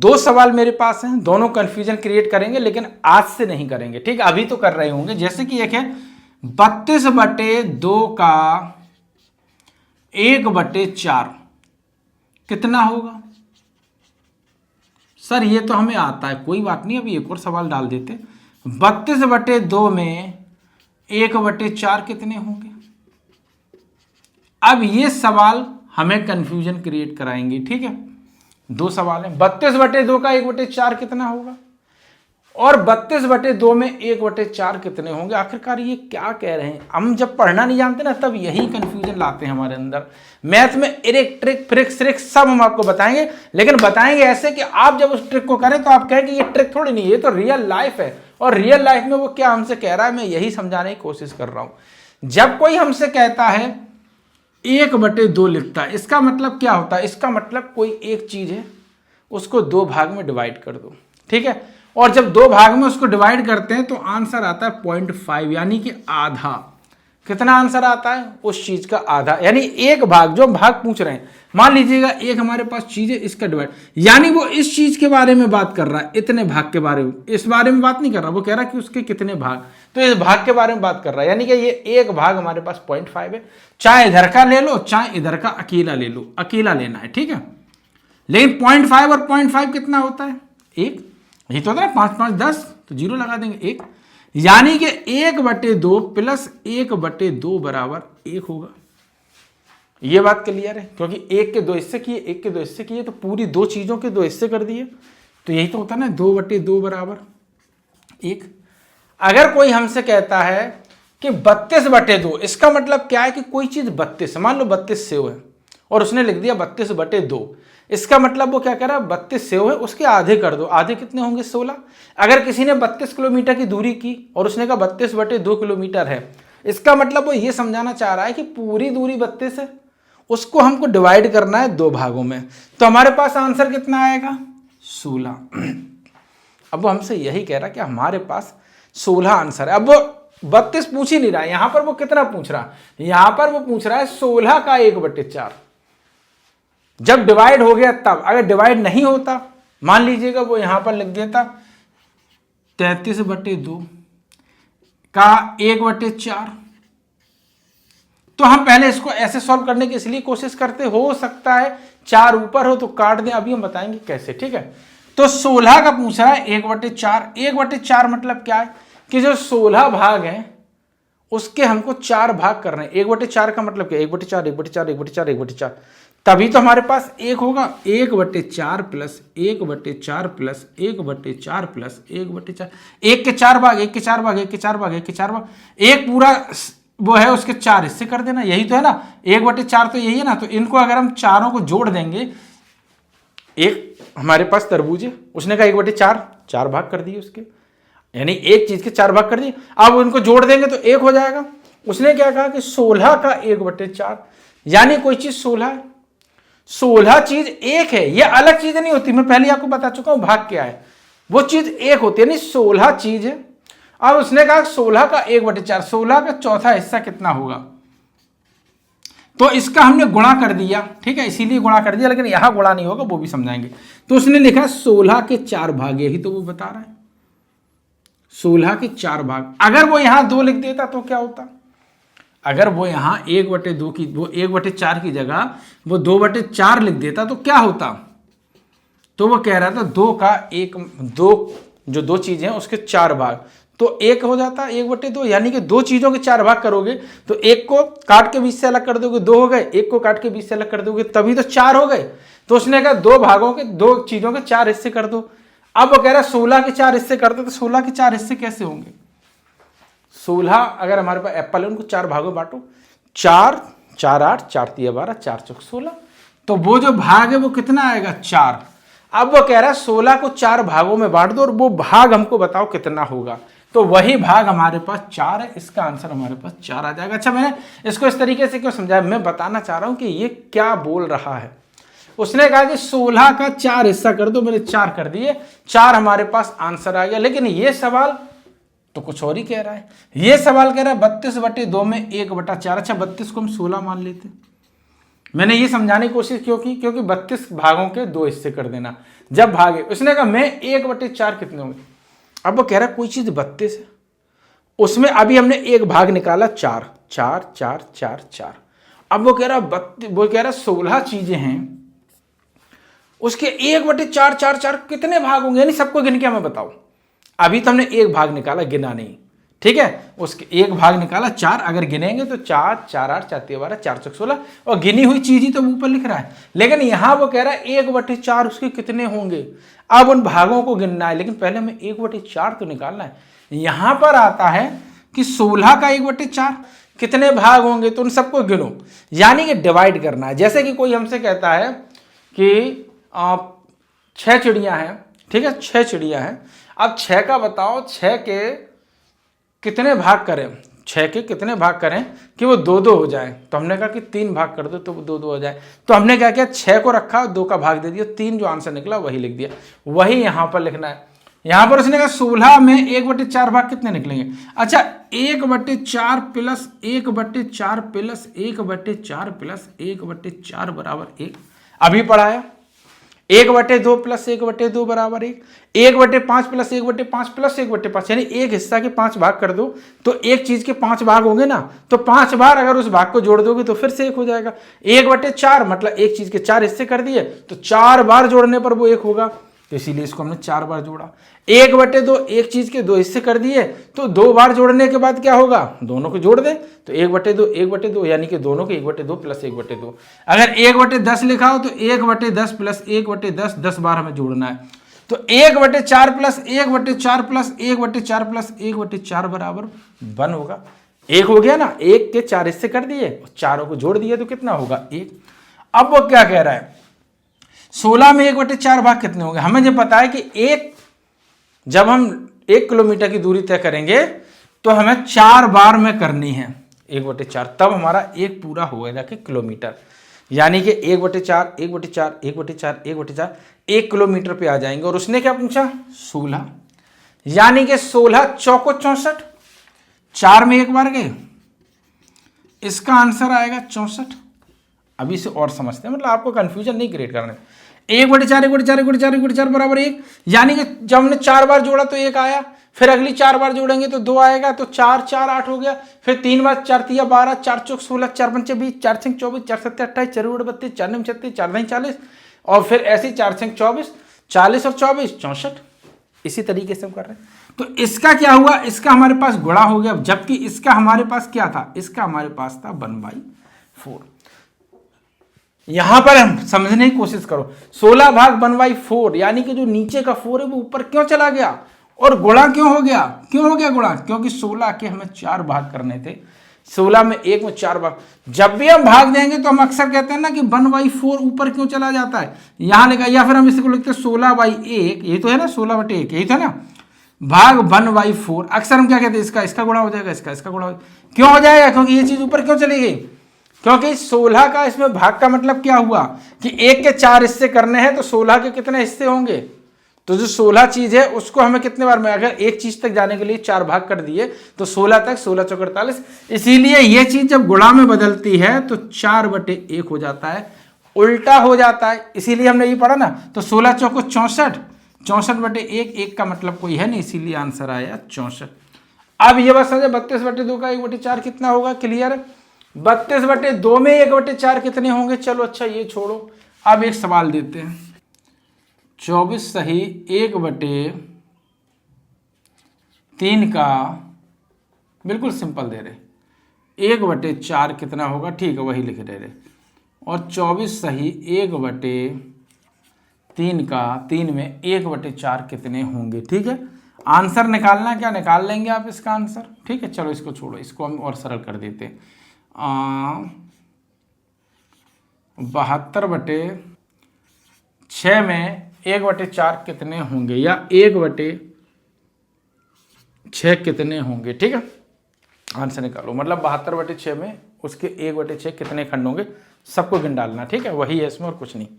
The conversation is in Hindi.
दो सवाल मेरे पास हैं, दोनों कंफ्यूजन क्रिएट करेंगे, लेकिन आज से नहीं करेंगे, ठीक है? अभी तो कर रहे होंगे। जैसे कि एक है 32/2 का 1/4 कितना होगा? सर ये तो हमें आता है, कोई बात नहीं, अभी एक और सवाल डाल देते। 32/2 में 1/4 कितने होंगे? अब ये सवाल हमें कंफ्यूजन क्रिएट कराएंगे, ठीक है? दो सवाल है, 32/2 का 1/4 कितना होगा और 32/2 में 1/4 कितने होंगे? आखिरकार ये क्या कह रहे हैं? हम जब पढ़ना नहीं जानते ना, तब यही कंफ्यूजन लाते हैं हमारे अंदर। मैथ में इरेक ट्रिक फ्रिक श्रिक सब हम आपको बताएंगे, लेकिन बताएंगे ऐसे कि आप जब उस ट्रिक को करें तो आप कहें कि ये ट्रिक थोड़ी नहीं, ये तो रियल लाइफ है। और रियल लाइफ में वो क्या हमसे कह रहा है, मैं यही समझाने की कोशिश कर रहा हूं। जब कोई हमसे कहता है 1/2 लिखता है, इसका मतलब क्या होता है? इसका मतलब कोई एक चीज है, उसको दो भाग में डिवाइड कर दो, ठीक है? और जब दो भाग में उसको डिवाइड करते हैं तो आंसर आता है 0.5, यानी कि आधा। कितना आंसर आता है? उस चीज का आधा, यानी एक भाग, जो भाग पूछ रहे हैं, मान लीजिएगा एक हमारे पास चीज है, इसका डिवाइड, यानी वो इस चीज के बारे में बात कर रहा है, इतने भाग के बारे में, इस बारे में बात नहीं कर रहा, वो कह रहा है कि उसके कितने भाग, तो इस भाग के बारे में बात कर रहा है, यानी कि ये एक भाग हमारे पास 0.5 है। चाहे इधर का ले लो, चाहे इधर का अकेला ले लो, अकेला लेना है, ठीक है? लेकिन 0.5 और 0.5 कितना होता है? एक। यही तो होता है 5 5 10, तो 0 लगा देंगे, एक। यानी कि 1/2 प्लस 1/2 बराबर 1 होगा। ये बात क्लियर है? क्योंकि एक के दो हिस्से किए, एक के दो हिस्से किए, तो पूरी दो चीजों के दो हिस्से कर दिए, तो यही तो होता है ना, 2/2 बराबर 1। अगर कोई हमसे कहता है कि 32/2, इसका मतलब क्या है कि कोई चीज 32, मान लो 32 सेव है और उसने लिख दिया 32/2, इसका मतलब वो क्या कह रहा है, 32 सेव है, उसके आधे कर दो। आधे कितने होंगे? 16। अगर किसी ने 32 किलोमीटर की दूरी की और उसने कहा 32/2 किलोमीटर है, इसका मतलब वो ये समझाना चाह रहा है कि पूरी दूरी 32 है, उसको हमको डिवाइड करना है दो भागों में, तो हमारे पास आंसर कितना आएगा? 16। अब वो हमसे यही कह रहा है कि हमारे पास 16 आंसर है। अब वो 32 पूछ ही नहीं रहा है, यहां पर वो कितना पूछ रहा है? यहां पर वो पूछ रहा है 16 का 1/4। जब डिवाइड हो गया तब, अगर डिवाइड नहीं होता, मान लीजिएगा वो यहां पर लिख देता 33/2 का 1/4, तो हम पहले इसको ऐसे सॉल्व करने की इसलिए कोशिश करते, हो सकता है 4 ऊपर हो तो काट दें, अभी हम बताएंगे कैसे, ठीक है? तो 16 का पूछ रहा है 1/4। 1/4 मतलब क्या है कि जो 16 भाग हैं उसके हमको 4 भाग करने हैं। 1/4 का मतलब क्या? 1/4 1/4 1/4 1/4, तभी तो हमारे पास 1 होगा। 1/4 प्लस 1/4 प्लस 1/4 प्लस 1/4, 1 के 4 भाग, 1 के 4 भाग, 1 के 4 भाग, 1 के 4 भाग, एक पूरा वो है, उसके 4 हिस्से कर देना, यही तो है ना। 1/4 तो यही है ना, तो इनको अगर हम चारों को जोड़ देंगे, एक हमारे पास तरबूज है, उसने कहा 1/4, 4 भाग कर दिए उसके, यानी एक चीज के 4 भाग कर दिए। अब उनको जोड़ देंगे तो 1 हो जाएगा। उसने क्या कहा कि 16 का 1/4, यानी कोई चीज 16 है, 16 चीज एक है, ये अलग चीज नहीं होती, मैं पहले आपको बता चुका हूं भाग क्या है, वो चीज एक होती है, यानी 16 चीज है। अब उसने कहा 16 का 1/4, 16 का चौथा हिस्सा कितना होगा, तो इसका हमने गुणा कर दिया, ठीक है, इसीलिए गुणा कर दिया, लेकिन यहां गुणा नहीं होगा, वो भी समझाएंगे। तो उसने लिखा 16 के 4 भाग, यही तो वो बता रहा है, 16 के 4 भाग। अगर वो यहां 2 लिख देता तो क्या होता? अगर वो यहां 1/2 की, वो 1/4 की जगह वो 2/4 लिख देता तो क्या होता? तो वो कह रहा था 2 का 1, 2 जो दो चीजें हैं उसके 4 भाग, तो 1 हो जाता 1/2, यानी कि दो चीजों के 4 भाग करोगे तो एक को काट के बीच से अलग कर दोगे, 2 हो गए, एक को काट के बीच से अलग कर दोगे, तभी तो 4 हो गए। तो उसने कहा दो भागों के, दो चीजों के 4 हिस्से कर दो। अब वो कह रहा है 16 के 4 हिस्से कर दो, तो 16 के 4 हिस्से कैसे होंगे? 16 अगर हमारे पास एप्पल है, उनको 4 भागों में बांटो, 4 4 8, 4 3 12, 4 चौक 16, तो वो जो भाग है वो कितना आएगा? 4। अब वो कह रहा है 16 को 4 भागों में बांट दो और वो भाग हमको बताओ कितना होगा, तो वही भाग हमारे पास 4 है, इसका आंसर हमारे पास 4 आ जाएगा। अच्छा, मैंने इसको इस तरीके से क्यों समझाया? मैं बताना चाह रहा हूं कि ये क्या बोल रहा है। उसने कहा कि 16 का 4 हिस्सा कर दो, मैंने 4 कर दिए, 4 हमारे पास आंसर आ गया। लेकिन ये सवाल तो कुछ और ही कह रहा है। ये सवाल कह रहा है 32/2 में 1/4। अच्छा, 32 को हम 16 मान लेते, मैंने ये समझाने की कोशिश क्यों की, क्योंकि 32 भागों के 2 हिस्से कर देना। जब भागे, उसने कहा मैं 1/4 कितने होंगे। अब वो कह रहा है कोई चीज 32 है, उसमें अभी हमने एक भाग निकाला 4, 4 4 4 4। अब वो कह रहा 16 चीजें हैं, उसके 1/4 4 4 कितने भाग होंगे, यानी सबको गिन के हमें बताओ। अभी तो हमने एक भाग निकाला, गिना नहीं, ठीक है। उसके एक भाग निकाला 4, अगर गिनेंगे तो 4 4 8 4 3 12 4 4 16, और गिनी हुई चीज ही तो ऊपर लिख रहा है। लेकिन यहां वो कह रहा है 1/4 उसके कितने होंगे। अब उन भागों को गिनना है, लेकिन पहले हमें 1/4 तो निकालना है। यहां पर आता है कि 16 का 1/4 कितने भाग होंगे, तो उन सबको गिनो, यानी कि डिवाइड करना है। जैसे कि कोई हमसे कहता है कि 6 चिड़िया हैं, ठीक है, 6 चिड़िया हैं। अब 6 का बताओ, 6 के कितने भाग करें, 6 के कितने भाग करें कि वो 2 हो जाए। तो हमने कहा कि 3 भाग कर दो तो वो 2 हो जाए। तो हमने क्या किया, 6 को रखा, 2 का भाग दे दिया, 3 जो आंसर निकला वही लिख दिया। वही यहां पर लिखना है। यहां पर उसने कहा 16 में 1/4 भाग कितने निकलेंगे। अच्छा, 1/4 प्लस 1/4 प्लस 1/4 प्लस 1/4 बराबर 1। अभी पढ़ाया 1/2 प्लस 1/2 बराबर 1, 1/5 प्लस 1/5 प्लस 1/5, यानी एक हिस्सा के 5 भाग कर दो तो एक चीज के 5 भाग होंगे ना, तो 5 बार अगर उस भाग को जोड़ दोगे तो फिर से 1 हो जाएगा। 1/4 मतलब एक चीज के 4 हिस्से कर दिए, तो 4 बार जोड़ने पर वो 1 होगा, तो इसीलिए इसको हमने 4 बार जोड़ा। 1/2 एक चीज के 2 हिस्से कर दिए, तो 2 बार जोड़ने के बाद क्या होगा, दोनों को जोड़ दें, तो 1/2 1/2, यानी कि दोनों के 1/2 प्लस 1/2। अगर 1/10 लिखा हो तो 1/10 प्लस 1/10 10 बार हमें जोड़ना है। तो 1/4 प्लस 1/4 प्लस 1/4 प्लस 1/4 बराबर 1 होगा। 1 हो गया ना, 1 के 4 हिस्से कर दिए, चारों को जोड़ दिए तो कितना होगा 1। अब वो क्या कह रहा है, 16 में 1/4 भाग कितने होंगे। हमें जब पता है कि जब हम 1 किलोमीटर की दूरी तय करेंगे तो हमें 4 बार में करनी है 1/4, तब हमारा 1 पूरा होगा कि किलोमीटर, यानी कि 1/4 1/4 1/4 1/4 1 किलोमीटर पे आ जाएंगे। और उसने क्या पूछा 16, यानी कि 16 चौको 64, 4 में 1 बार गए, इसका आंसर आएगा 64। अभी से और समझते हैं, मतलब आपको कंफ्यूजन नहीं क्रिएट करना है। 1/4 1/4 1/4 1/4 बराबर 1, यानी कि जब हमने 4 बार जोड़ा तो 1 आया, फिर अगली 4 बार जोड़ेंगे तो 2 आएगा, तो 4 4 8 हो गया, फिर 3 बार 4 3 12 4 चौक 16 4 5 20 4 6 24 4 7 28 4 8 32 4 9 36 4 9 40, और फिर ऐसे 4 6 24 40 और 24 64। इसी तरीके से हम कर रहे हैं। तो इसका क्या हुआ, इसका हमारे पास गुणा हो गया, जबकि इसका हमारे पास क्या था, इसका हमारे पास था 1/4। यहां पर हम समझने की कोशिश करो, 16 भाग 1/4, यानी कि जो नीचे का 4 है वो ऊपर क्यों चला गया, और गुणा क्यों हो गया, क्यों हो गया गुणा, क्योंकि 16 के हमें 4 भाग करने थे। 16 में 1 में 4 भाग, जब भी हम भाग देंगे तो हम अक्सर कहते हैं ना कि 1/4 ऊपर क्यों चला जाता है, यहां लिखा, या फिर हम इसको लिखते हैं 16/1, यही तो है ना, 16/1 यही था ना, भाग 1/4। अक्सर हम क्या कहते हैं, इसका गुणा हो जाएगा, इसका गुणा हो, क्यों हो जाएगा, क्योंकि ये चीज ऊपर क्यों चली गई, क्योंकि 16 का इसमें भाग का मतलब क्या हुआ कि 1 के 4 हिस्से करने हैं, तो 16 के कितने हिस्से होंगे, तो जो 16 चीज है उसको हमें कितने बार में, अगर एक चीज तक जाने के लिए 4 भाग कर दिए तो 16 तक, 16 चौक 48। इसीलिए ये चीज जब गुणा में बदलती है तो 4/1 हो जाता है, उल्टा हो जाता है। इसीलिए हमने ये पढ़ा ना, तो 16 चौको 64, 64/1, 1 का मतलब कोई है नहीं, इसीलिए आंसर आया 64। अब ये बात समझे, 32/2 का 1/4 कितना होगा, क्लियर। 32/2 में 1/4 कितने होंगे। चलो अच्छा ये छोड़ो, अब एक सवाल देते हैं। 24 सही 1/3 का, बिल्कुल सिंपल दे रहे, 1/4 कितना होगा, ठीक है वही लिख दे रहे, और 24 सही 1/3 का, 3 में 1/4 कितने होंगे, ठीक है। आंसर निकालना, क्या निकाल लेंगे आप इसका आंसर, ठीक है। चलो इसको छोड़ो, इसको हम और सरल कर देते हैं। 72/6 में 1/4 कितने होंगे, या 1/6 कितने होंगे, ठीक है। आंसर निकालो, मतलब 72/6 में उसके 1/6 कितने खंड होंगे, सबको गिन डालना, ठीक है, वही है इसमें और कुछ नहीं।